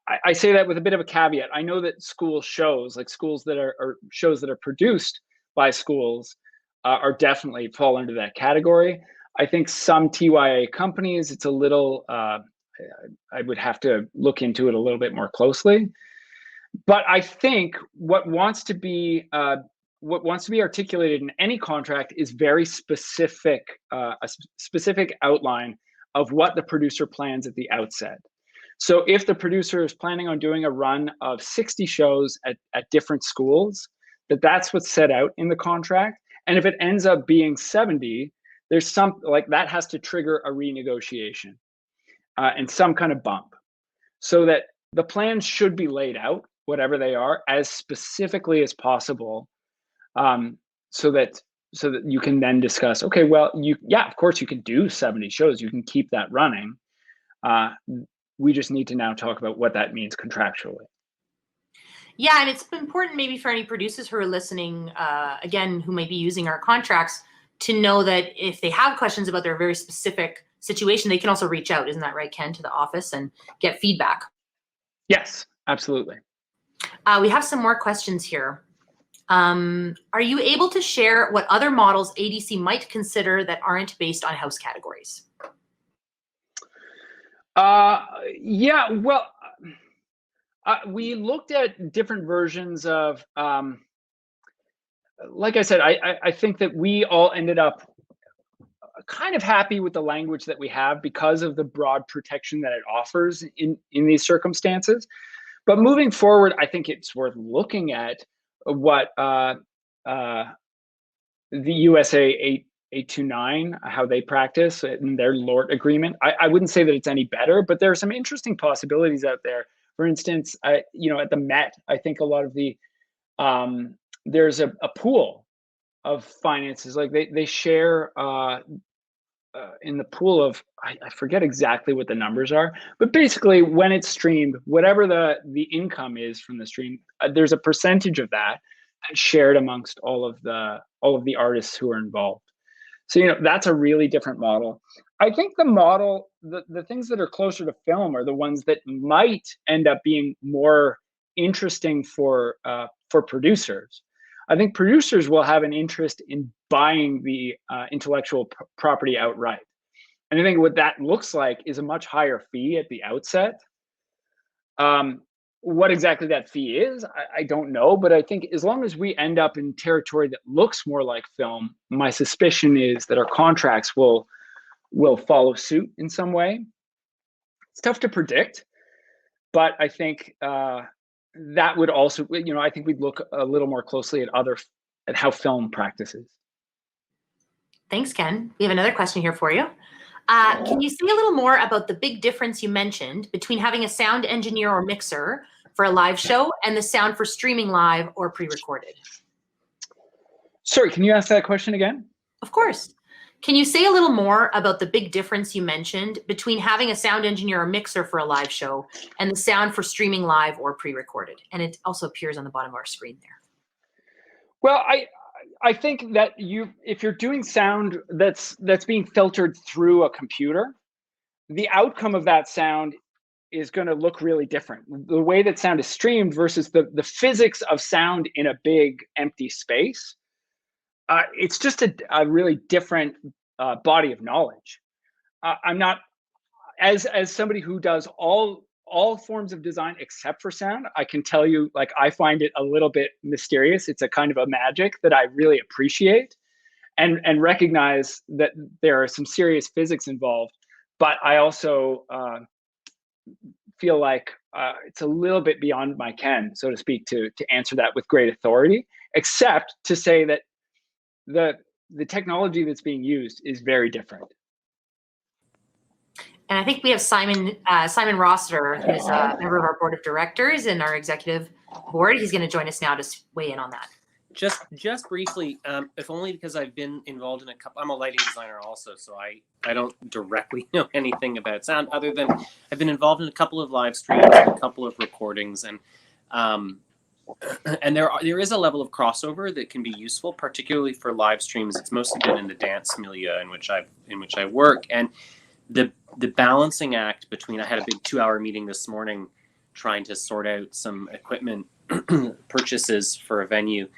I say that with a bit of a caveat. I know that school shows, like schools that are shows that are produced by schools, are definitely fall under that category. I think some TYA companies, it's a little, I would have to look into it a little bit more closely. But I think what wants to be articulated in any contract is very specific, a specific outline of what the producer plans at the outset. So if the producer is planning on doing a run of 60 shows at different schools, that's what's set out in the contract. And if it ends up being 70, there's some, like, that has to trigger a renegotiation and some kind of bump, so that the plans should be laid out, whatever they are, as specifically as possible, so that you can then discuss, okay, well, of course you can do 70 shows, you can keep that running. We just need to now talk about what that means contractually. Yeah, and it's important maybe for any producers who are listening, again, who may be using our contracts, to know that if they have questions about their very specific situation, they can also reach out. Isn't that right, Ken, to the office and get feedback? Yes, absolutely. We have some more questions here. Are you able to share what other models ADC might consider that aren't based on house categories? Yeah, well, we looked at different versions of, like I said, I think that we all ended up kind of happy with the language that we have because of the broad protection that it offers in these circumstances. But moving forward, I think it's worth looking at what the USA 829, how they practice in their LORT agreement. I wouldn't say that it's any better, but there are some interesting possibilities out there. For instance, at the Met, I think a lot of the, there's a pool of finances, like they share in the pool of, I forget exactly what the numbers are, but basically when it's streamed, whatever the income is from the stream, there's a percentage of that shared amongst all of the artists who are involved. So, that's a really different model. I think the model, the things that are closer to film are the ones that might end up being more interesting for producers. I think producers will have an interest in buying the intellectual property outright. And I think what that looks like is a much higher fee at the outset. What exactly that fee is, I don't know, but I think as long as we end up in territory that looks more like film, my suspicion is that our contracts will will follow suit in some way. It's tough to predict, but I think that would also, I think we'd look a little more closely at how film practices. Thanks, Ken. We have another question here for you. Can you say a little more about the big difference you mentioned between having a sound engineer or mixer for a live show and the sound for streaming live or pre-recorded? Sorry, can you ask that question again? Of course. Can you say a little more about the big difference you mentioned between having a sound engineer or mixer for a live show and the sound for streaming live or pre-recorded? And it also appears on the bottom of our screen there. Well, I think that if you're doing sound that's being filtered through a computer, the outcome of that sound is going to look really different. The way that sound is streamed versus the physics of sound in a big empty space, it's just a really different body of knowledge. I'm not, as somebody who does all forms of design except for sound, I can tell you, like, I find it a little bit mysterious. It's a kind of a magic that I really appreciate and recognize that there are some serious physics involved. But I also feel like it's a little bit beyond my ken, so to speak, to answer that with great authority, except to say that the technology that's being used is very different. And I think we have Simon Rossiter, who's a member of our board of directors and our executive board. He's going to join us now to weigh in on that. Just briefly, if only because I've been involved in a couple. I'm a lighting designer also, so I don't directly know anything about sound other than I've been involved in a couple of live streams, and a couple of recordings, and there is a level of crossover that can be useful, particularly for live streams. It's mostly been in the dance milieu in which I work, and the balancing act between, I had a big 2-hour meeting this morning trying to sort out some equipment purchases for a venue.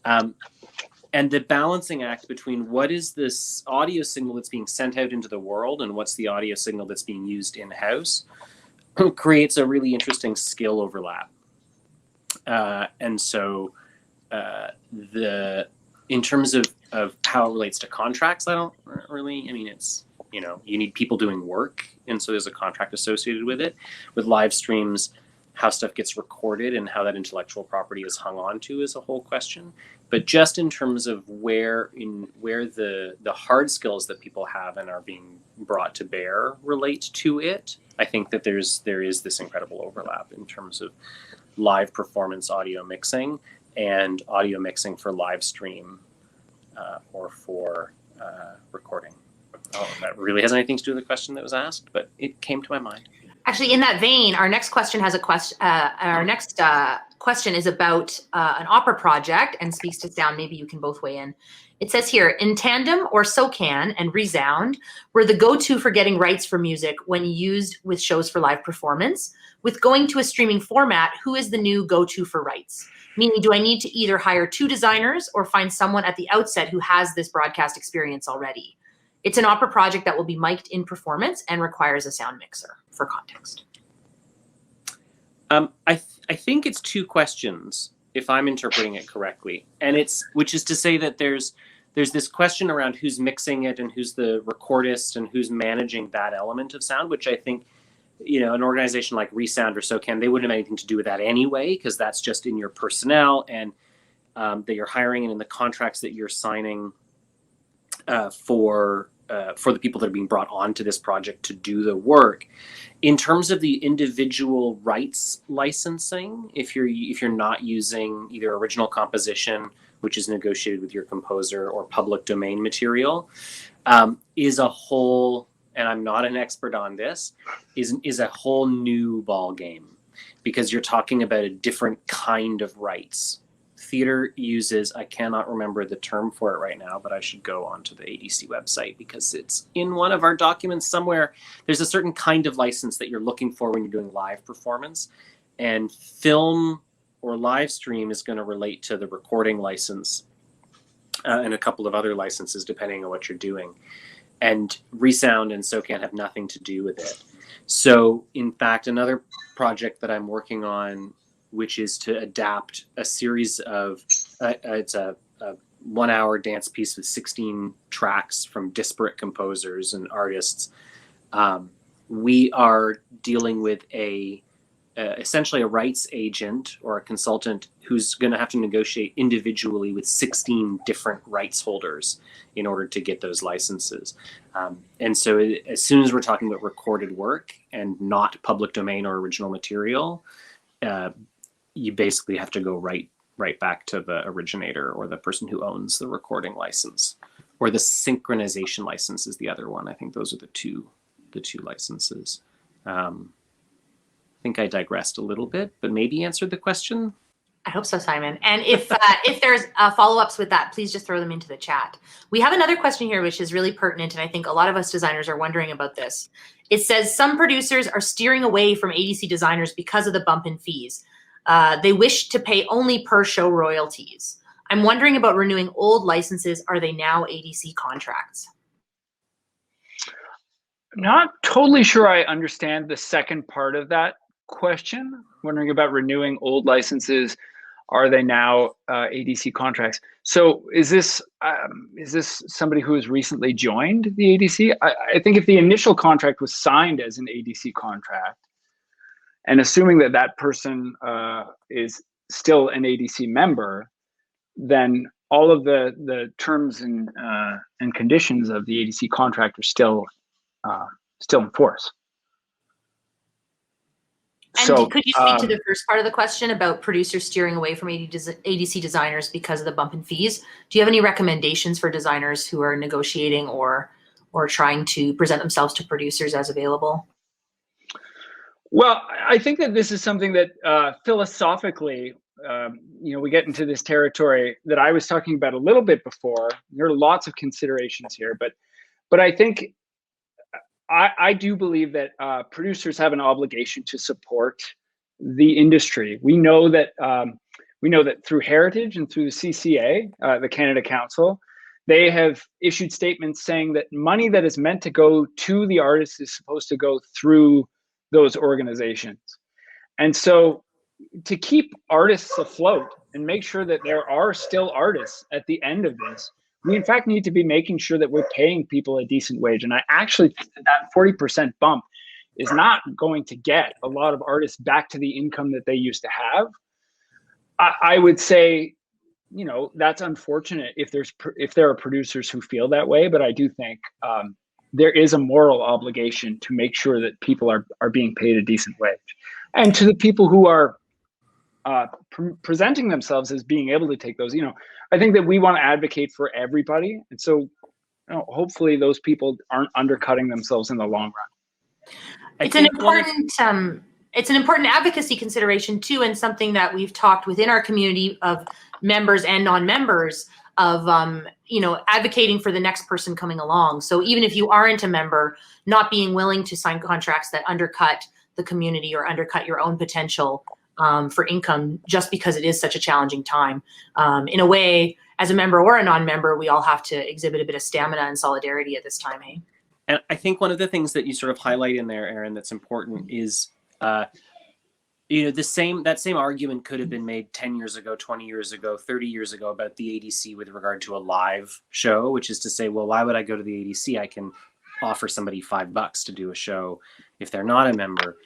And the balancing act between what is this audio signal that's being sent out into the world and what's the audio signal that's being used in-house creates a really interesting skill overlap. And so in terms of how it relates to contracts, I don't really, it's, you need people doing work, and so there's a contract associated with it. With live streams, how stuff gets recorded and how that intellectual property is hung on to is a whole question. But just in terms of where the hard skills that people have and are being brought to bear relate to it, I think that there is this incredible overlap in terms of live performance audio mixing and audio mixing for live stream or for recording. Oh, that really has anything to do with the question that was asked, but it came to my mind. Actually, in that vein, our next question has a question. Our next question is about an opera project and speaks to sound. Maybe you can both weigh in. It says here, In Tandem or SOCAN and Resound were the go-to for getting rights for music when used with shows for live performance. With going to a streaming format, who is the new go-to for rights? Meaning, do I need to either hire 2 designers or find someone at the outset who has this broadcast experience already? It's an opera project that will be mic'd in performance and requires a sound mixer for context. I think it's 2 questions, if I'm interpreting it correctly, and which is to say that there's this question around who's mixing it and who's the recordist and who's managing that element of sound, which I think, an organization like Resound or SOCAN, they wouldn't have anything to do with that anyway, because that's just in your personnel and that you're hiring and in the contracts that you're signing for the people that are being brought onto this project to do the work. In terms of the individual rights licensing, if you're not using either original composition, which is negotiated with your composer, or public domain material, is a whole, and I'm not an expert on this, is a whole new ball game, because you're talking about a different kind of rights. Theater uses, I cannot remember the term for it right now, but I should go onto the ADC website because it's in one of our documents somewhere. There's a certain kind of license that you're looking for when you're doing live performance, and film or live stream is going to relate to the recording license and a couple of other licenses depending on what you're doing. And Resound and SOCAN have nothing to do with it. So in fact, another project that I'm working on, which is to adapt a series of, it's a 1-hour dance piece with 16 tracks from disparate composers and artists. We are dealing with essentially a rights agent or a consultant who's going to have to negotiate individually with 16 different rights holders in order to get those licenses. And so as soon as we're talking about recorded work and not public domain or original material, you basically have to go right back to the originator or the person who owns the recording license, or the synchronization license is the other one. I think those are the two licenses. I think I digressed a little bit, but maybe answered the question. I hope so, Simon. And if there's follow-ups with that, please just throw them into the chat. We have another question here, which is really pertinent, and I think a lot of us designers are wondering about this. It says some producers are steering away from ADC designers because of the bump in fees. They wish to pay only per show royalties. I'm wondering about renewing old licenses. Are they now ADC contracts? I'm not totally sure I understand the second part of that question. Wondering about renewing old licenses. Are they now ADC contracts? So is this somebody who has recently joined the ADC? I think if the initial contract was signed as an ADC contract, and assuming that that person is still an ADC member, then all of the terms and conditions of the ADC contract are still in force. And so, could you speak to the first part of the question about producers steering away from ADC designers because of the bump in fees? Do you have any recommendations for designers who are negotiating or trying to present themselves to producers as available? Well, I think that this is something that philosophically, we get into this territory that I was talking about a little bit before. There are lots of considerations here, but I think I do believe that producers have an obligation to support the industry. We know that through Heritage and through the CCA, the Canada Council, they have issued statements saying that money that is meant to go to the artists is supposed to go through those organizations. And so to keep artists afloat and make sure that there are still artists at the end of this, we in fact need to be making sure that we're paying people a decent wage. And I actually think that 40% bump is not going to get a lot of artists back to the income that they used to have. I would say, that's unfortunate if there are producers who feel that way, but I do think there is a moral obligation to make sure that people are being paid a decent wage. And to the people who are presenting themselves as being able to take those, I think that we want to advocate for everybody. And so hopefully those people aren't undercutting themselves in the long run. It's an important advocacy consideration too, and something that we've talked within our community of members and non-members of, advocating for the next person coming along. So even if you aren't a member, not being willing to sign contracts that undercut the community or undercut your own potential for income, just because it is such a challenging time. In a way, as a member or a non-member, we all have to exhibit a bit of stamina and solidarity at this time, hey? And I think one of the things that you sort of highlight in there, Aaron, that's important is, that same argument could have been made 10 years ago, 20 years ago, 30 years ago about the ADC with regard to a live show, which is to say, well, why would I go to the ADC? I can offer somebody $5 to do a show if they're not a member.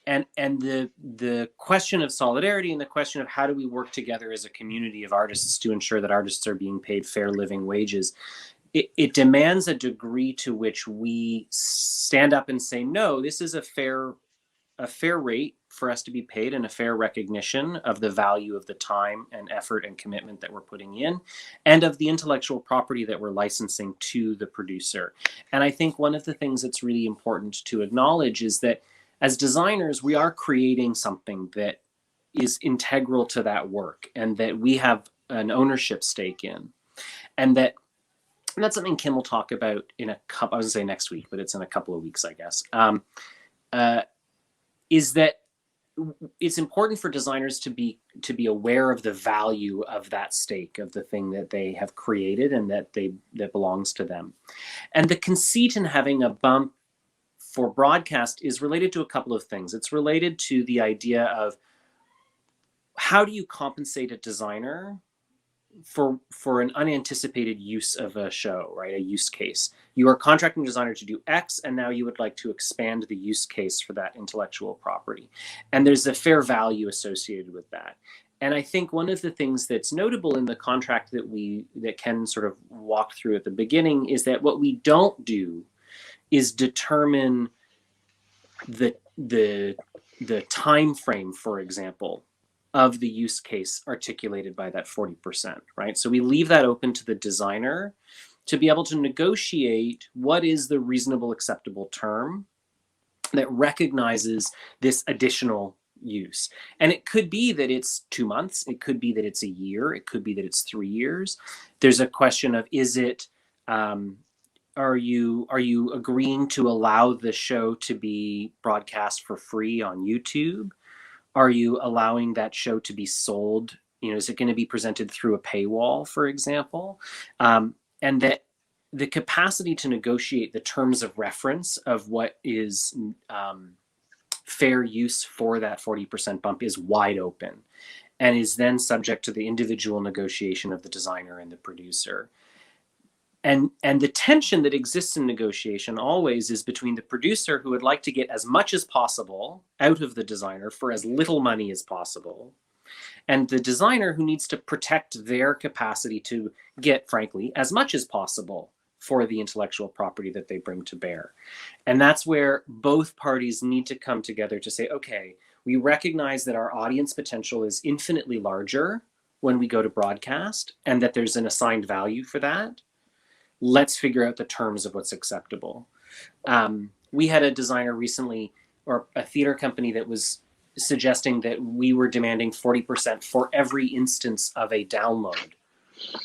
And the question of solidarity and the question of how do we work together as a community of artists to ensure that artists are being paid fair living wages, it demands a degree to which we stand up and say, no, this is a fair rate for us to be paid and a fair recognition of the value of the time and effort and commitment that we're putting in and of the intellectual property that we're licensing to the producer. And I think one of the things that's really important to acknowledge is that as designers, we are creating something that is integral to that work and that we have an ownership stake in. And that's something Kim will talk about in I was going to say next week, but it's in a couple of weeks, I guess, is that it's important for designers to be aware of the value of that stake, of the thing that they have created and that belongs to them. And the conceit in having a bump for broadcast is related to a couple of things. It's related to the idea of how do you compensate a designer for an unanticipated use of a show, right? A use case. You are contracting a designer to do X, and now you would like to expand the use case for that intellectual property. And there's a fair value associated with that. And I think one of the things that's notable in the contract that Ken sort of walked through at the beginning is that what we don't do is determine the time frame, for example, of the use case articulated by that 40%, right? So we leave that open to the designer to be able to negotiate what is the reasonable acceptable term that recognizes this additional use. And it could be that it's 2 months, it could be that it's a year, it could be that it's 3 years. There's a question of, is it, are you agreeing to allow the show to be broadcast for free on YouTube? Are you allowing that show to be sold? Is it going to be presented through a paywall, for example? And that the capacity to negotiate the terms of reference of what is fair use for that 40% bump is wide open, and is then subject to the individual negotiation of the designer and the producer. And the tension that exists in negotiation always is between the producer, who would like to get as much as possible out of the designer for as little money as possible, and the designer, who needs to protect their capacity to get, frankly, as much as possible for the intellectual property that they bring to bear. And that's where both parties need to come together to say, okay, we recognize that our audience potential is infinitely larger when we go to broadcast, and that there's an assigned value for that. Let's figure out the terms of what's acceptable. We had a designer recently, or a theater company, that was suggesting that we were demanding 40% for every instance of a download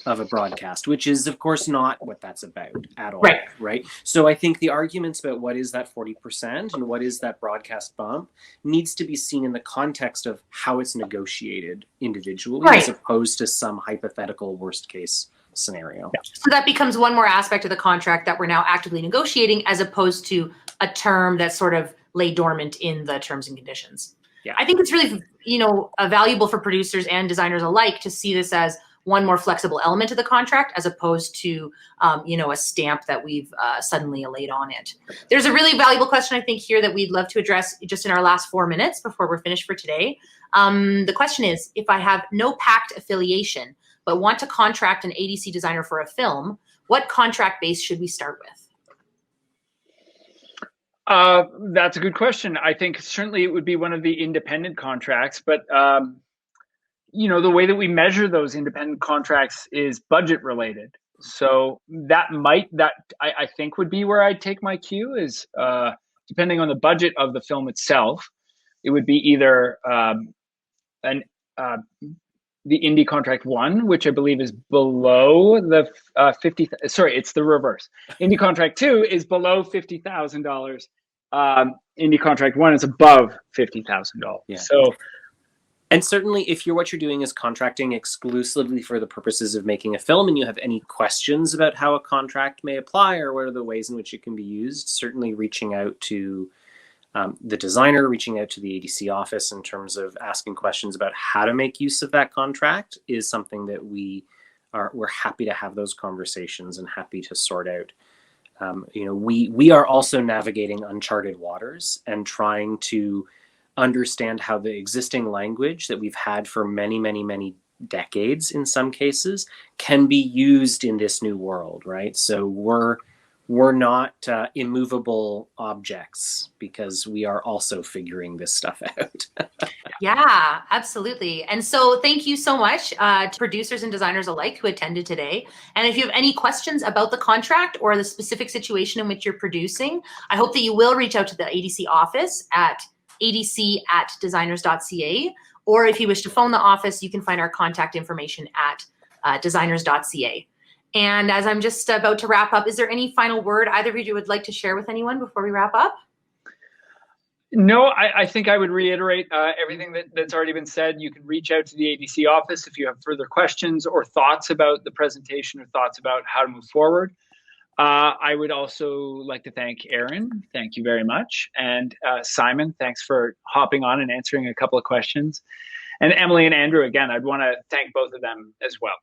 of a broadcast, which is, of course, not what that's about at all, right? So I think the arguments about what is that 40% and what is that broadcast bump needs to be seen in the context of how it's negotiated individually, as opposed to some hypothetical worst case scenario. So that becomes one more aspect of the contract that we're now actively negotiating, as opposed to a term that's sort of lay dormant in the terms and conditions. Yeah. I think it's really, valuable for producers and designers alike to see this as one more flexible element of the contract, as opposed to, a stamp that we've suddenly laid on it. There's a really valuable question, I think, here that we'd love to address just in our last 4 minutes before we're finished for today. The question is, if I have no pact affiliation, but want to contract an ADC designer for a film, what contract base should we start with? That's a good question. I think certainly it would be one of the independent contracts, but the way that we measure those independent contracts is budget related. So I think would be where I'd take my cue, is depending on the budget of the film itself, it would be either the Indie Contract 1, which I believe is below the it's the reverse. Indie Contract 2 is below $50,000. Indie Contract 1 is above $50,000. Yeah. So, and certainly if what you're doing is contracting exclusively for the purposes of making a film, and you have any questions about how a contract may apply or what are the ways in which it can be used, certainly reaching out to the designer, reaching out to the ADC office in terms of asking questions about how to make use of that contract is something that we're happy to have those conversations and happy to sort out. We are also navigating uncharted waters and trying to understand how the existing language that we've had for many, many, many decades in some cases can be used in this new world, right? So we're not immovable objects, because we are also figuring this stuff out. Yeah, absolutely. And so thank you so much to producers and designers alike who attended today. And if you have any questions about the contract or the specific situation in which you're producing, I hope that you will reach out to the ADC office at adc@designers.ca. Or if you wish to phone the office, you can find our contact information at designers.ca. And as I'm just about to wrap up, is there any final word either of you would like to share with anyone before we wrap up? No, I think I would reiterate everything that's already been said. You can reach out to the ADC office if you have further questions or thoughts about the presentation or thoughts about how to move forward. I would also like to thank Aaron. Thank you very much. And Simon, thanks for hopping on and answering a couple of questions. And Emily and Andrew, again, I'd want to thank both of them as well.